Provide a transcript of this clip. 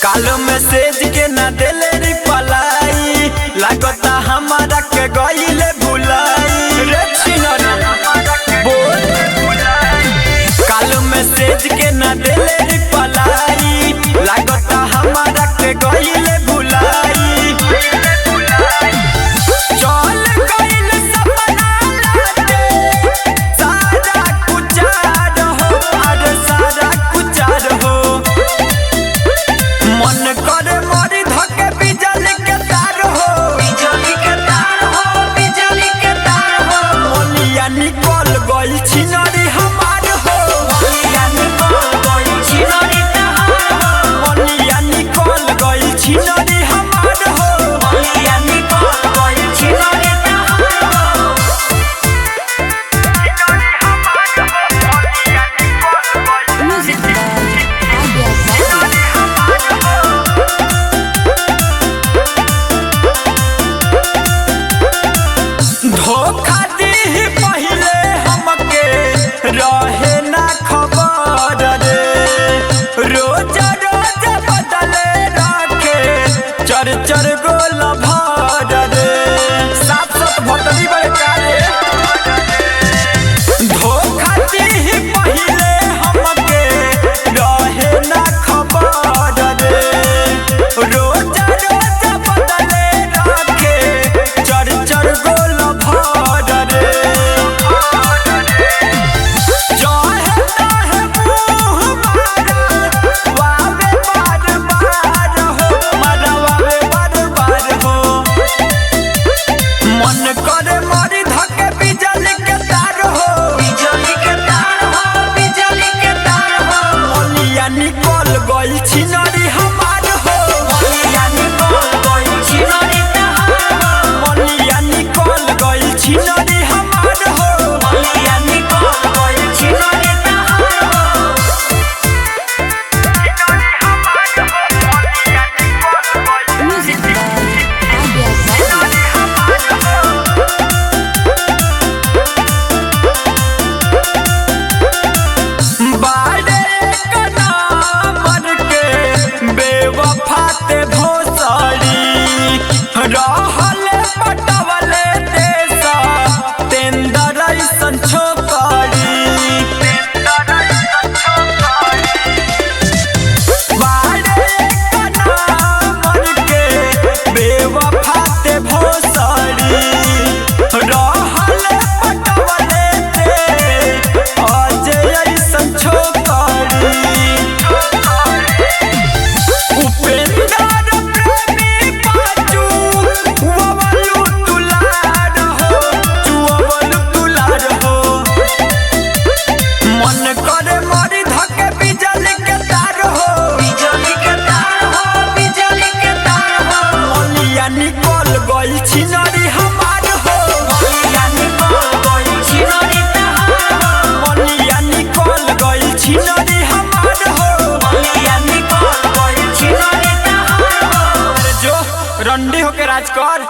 कालो मैसेज के ना देले रिप्लाई लागता हमारा के गइले भुलाई रे छिनरी बोल कालो मैसेज के ना देले रिप्लाई लागता हमारा के गइले भुलाई चल गइल सपना लागे सारा कुचार हो अरे सारा कुचार हो मन करे मरी धके बिजली के तार हो बिजली के तार हो बिजली के तार हो मोलिया निकल गइल छिनरी हमार हो मोलिया निकल गइल छिनरी तहार हो मोलिया निकल गइल छिनरी हमार हो मोलिया निकल गइल छिनरी तहार हो छिनरी हमार हो मोलिया निकल गइल Music by Abia छिनरी हमार हो धोखा दी पहिले हमके रहे ना खबर रे रोज रोज बदले रखे चर चर गोल भर रे सात सात भटरी बड़े कारे धोखा दी पहिले हमके रहे ना खबर रे रोज रोज बदले रखे चर चर गोल भर रे चाहे ताहे मुँह मारा वावे बार बार हो मारा वावे बार बार हो मन करे मरी धके बिजली के तार हो बिजली के तार हो बिजली के तार हो मोलिया निकल गइल छिनरी हमार हो मोलिया निकल गइल छिनरी तहार हो मोलिया निकल गइल छिनरी हमार हो मोलिया निकल गइल छिनरी तहार हो छिनरी हमार हो मोलिया निकल गइल Music by Abia छिनरी हमार हो बाड़े कना मन के बेवफाते भोसड़ी रहल पटवले देसा तेंदर ऐसन छोकरी बाड़े कना मन के बेवफाते भोसड़ी रहल पटवले दे अजय ऐसन छोकरी उपेंद्र प्रेमी बाजू ववलु तुलार हो चुवलु तुलार हो मन करे मरी धके बिजली के तार हो बिजली के तार हो बिजली के तार हो मोलिया निकल गइल छिनरी हमार हो मोलिया निकल गइल छिनरी तहार हो मोलिया निकल गइल छिनरी हमार हो मोलिया निकल गइल छिनरी तहार हो अरे जो रंडी होके राज कर।